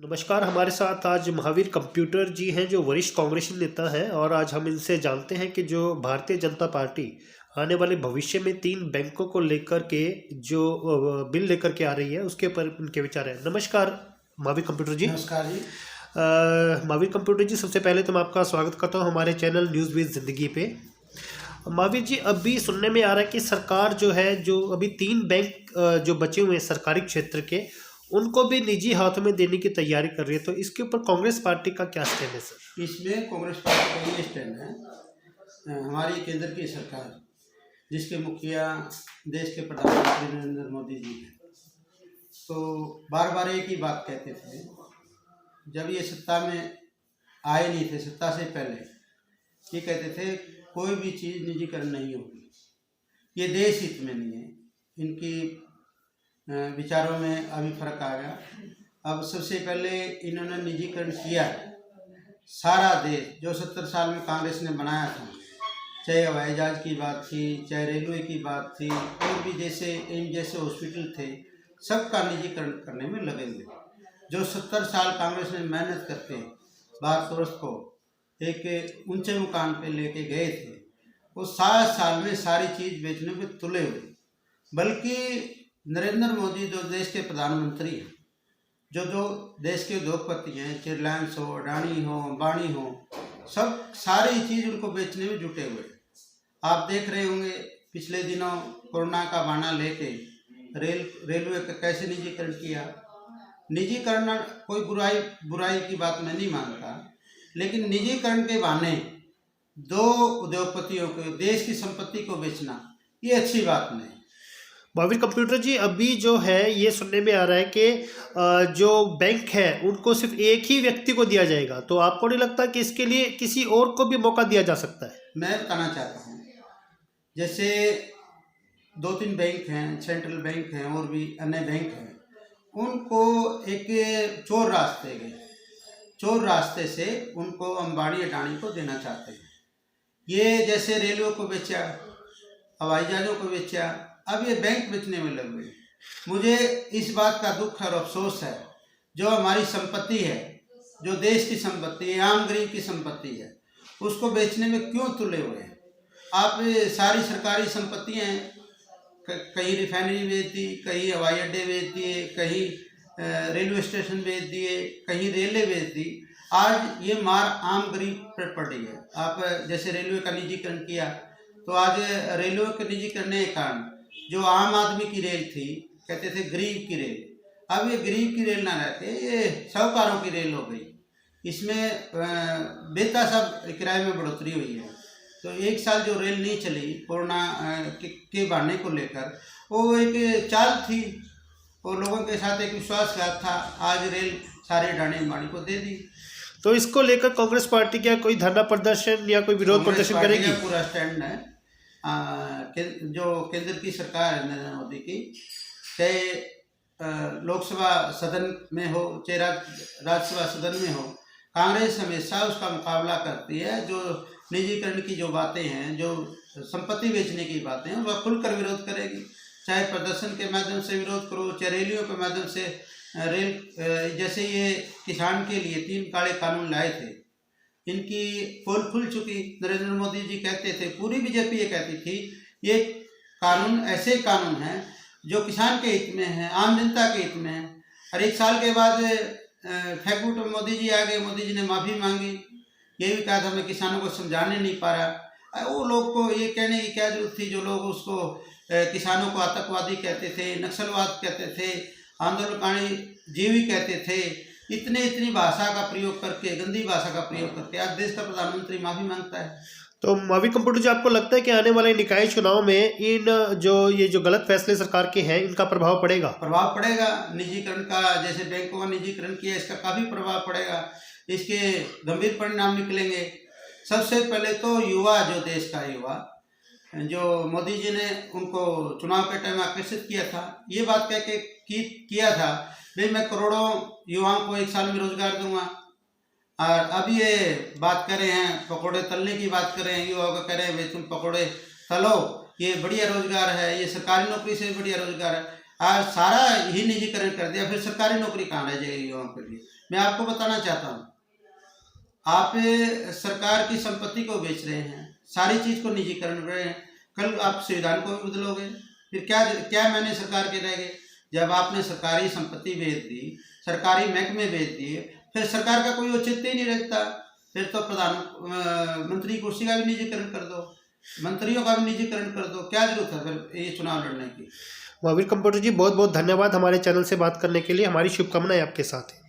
नमस्कार। हमारे साथ आज महावीर कंप्यूटर जी हैं जो वरिष्ठ कांग्रेसी नेता हैं और आज हम इनसे जानते हैं कि जो भारतीय जनता पार्टी आने वाले भविष्य में 3 बैंकों को लेकर के जो बिल लेकर के आ रही है उसके ऊपर उनके विचार हैं। नमस्कार महावीर कंप्यूटर जी। नमस्कार जी। महावीर कंप्यूटर जी, सबसे पहले तो मैं आपका स्वागत करता हूं हमारे चैनल न्यूज़ विद ज़िंदगी पे। महावीर जी, अभी सुनने में आ रहा है कि सरकार जो है जो अभी 3 बैंक जो बचे हुए हैं सरकारी क्षेत्र के, उनको भी निजी हाथों में देने की तैयारी कर रही है, तो इसके ऊपर कांग्रेस पार्टी का क्या स्टैंड है सर? इसमें कांग्रेस पार्टी का ये स्टैंड है, हमारी केंद्र की सरकार जिसके मुखिया देश के प्रधानमंत्री नरेंद्र मोदी जी हैं, तो बार बार एक ही बात कहते थे जब ये सत्ता में आए नहीं थे। सत्ता से पहले ये कहते थे कोई भी चीज़ निजीकरण नहीं होगी, ये देश हित में नहीं है। इनकी विचारों में अभी फर्क आ गया। अब सबसे पहले इन्होंने निजीकरण किया सारा देश जो 70 साल में कांग्रेस ने बनाया था, चाहे हवाई जहाज की बात थी, चाहे रेलवे की बात थी, और भी जैसे एम्स जैसे हॉस्पिटल थे, सबका निजीकरण करने में लगे हुए। जो 70 साल कांग्रेस ने मेहनत करके भारतवर्ष को एक ऊंचे मुकाम पे लेके गए थे, वो 7 साल में सारी चीज़ बेचने में तुले हुए। बल्कि नरेंद्र मोदी जो देश के प्रधानमंत्री हैं, जो देश के उद्योगपति हैं, चाहे रिलायंस हो, अडानी हो, अंबानी हो, सब सारी चीज़ उनको बेचने में जुटे हुए। आप देख रहे होंगे पिछले दिनों कोरोना का बहाना लेके रेलवे का कैसे निजीकरण किया। निजीकरण कोई बुराई की बात मैं नहीं मानता, लेकिन निजीकरण के बहाने 2 उद्योगपतियों को देश की संपत्ति को बेचना ये अच्छी बात नहीं। महावीर कंप्यूटर जी, अभी जो है ये सुनने में आ रहा है कि जो बैंक है उनको सिर्फ एक ही व्यक्ति को दिया जाएगा, तो आपको नहीं लगता कि इसके लिए किसी और को भी मौका दिया जा सकता है? मैं बताना चाहता हूँ, जैसे 2-3 बैंक हैं, सेंट्रल बैंक हैं और भी अन्य बैंक हैं, उनको एक चोर रास्ते से उनको अंबानी अडानी को देना चाहते हैं। ये जैसे रेलवे को बेचा, हवाई जहाज़ों को बेचा, अब ये बैंक बेचने में लग गए। मुझे इस बात का दुख और अफसोस है, जो हमारी संपत्ति है, जो देश की संपत्ति है, आम गरीब की संपत्ति है, उसको बेचने में क्यों तुले हुए हैं। आप सारी सरकारी संपत्तियां हैं, कहीं रिफाइनरी बेच दी, कहीं हवाई अड्डे बेच दिए, कहीं रेलवे स्टेशन बेच दिए, कहीं रेलें बेच दी। आज ये मार आम गरीब पर पड़ रही है। आप जैसे रेलवे का निजीकरण किया, तो आज रेलवे के निजीकरण के कारण जो आम आदमी की रेल थी, कहते थे गरीब की रेल, अब ये गरीब की रेल ना रहते, ये साहूकारों की रेल हो गई। इसमें बेतासाब किराए में बढ़ोतरी हुई है। तो 1 साल जो रेल नहीं चली कोरोना के बढ़ने को लेकर, वो एक चाल थी और लोगों के साथ एक विश्वासघात था। आज रेल सारे अडानी अंबानी को दे दी। तो इसको लेकर कांग्रेस पार्टी क्या कोई धरना प्रदर्शन या कोई विरोध प्रदर्शन करेगी? पूरा स्टैंड है। जो केंद्र की सरकार है नरेंद्र मोदी की, चाहे लोकसभा सदन में हो, चाहे राज्यसभा सदन में हो, कांग्रेस हमेशा उसका मुकाबला करती है। जो निजीकरण की जो बातें हैं, जो संपत्ति बेचने की बातें हैं, वह खुलकर विरोध करेगी। चाहे प्रदर्शन के माध्यम से विरोध करो, चाहे रैलियों के माध्यम से। जैसे ये किसान के लिए 3 काले कानून लाए थे, इनकी पोल खुल चुकी। नरेंद्र मोदी जी कहते थे, पूरी बीजेपी ये कहती थी, ये कानून ऐसे कानून हैं जो किसान के हित में है, आम जनता के हित में है। और 1 साल के बाद फेंकूट मोदी जी आ गए। मोदी जी ने माफ़ी मांगी, ये भी कहा था मैं किसानों को समझाने नहीं पा रहा। वो लोग को ये कहने की क्या जरूरत थी, जो लोग उसको किसानों को आतंकवादी कहते थे, नक्सलवाद कहते थे, आंदोलनकारी जीवी कहते थे। इतनी भाषा का प्रयोग करके, गंदी भाषा का प्रयोग करके आज देश का प्रधानमंत्री माफ़ी मांगता है। तो महावीर कंप्यूटर जी, आपको लगता है कि आने वाले निकाय चुनाव में ये जो गलत फैसले सरकार के हैं, इनका प्रभाव पड़ेगा? प्रभाव पड़ेगा। निजीकरण का, जैसे बैंकों का निजीकरण किया, इसका काफ़ी प्रभाव पड़ेगा। इसके गंभीर परिणाम निकलेंगे। सबसे पहले तो युवा, जो देश का युवा, जो मोदी जी ने उनको चुनाव के टाइम आकर्षित किया था, ये बात कह के किया था भाई मैं करोड़ों युवाओं को 1 साल में रोजगार दूंगा। और अब ये बात कर रहे हैं, पकौड़े तलने की बात कर रहे हैं, युवाओं को कह रहे हैं भाई तुम पकौड़े तलो, ये बढ़िया रोजगार है, ये सरकारी नौकरी से बढ़िया रोजगार है। आज सारा ही निजीकरण कर दिया, फिर सरकारी नौकरी कहाँ रह जाएगी युवाओं के लिए। मैं आपको बताना चाहता हूँ, आप सरकार की संपत्ति को बेच रहे हैं, सारी चीज़ को निजीकरण कर रहे हैं। कल आप संविधान को भी बदलोगे, फिर क्या क्या मैंने सरकार के रह गए? जब आपने सरकारी संपत्ति बेच दी, सरकारी महकमे बेच दिए, फिर सरकार का कोई औचित्य ही नहीं रहता। फिर तो प्रधानमंत्री कुर्सी का भी निजीकरण कर दो, मंत्रियों का भी निजीकरण कर दो, क्या जरूरत है फिर ये चुनाव लड़ने की? महावीर कंप्यूटर जी बहुत बहुत धन्यवाद हमारे चैनल से बात करने के लिए। हमारी शुभकामनाएं आपके साथ हैं।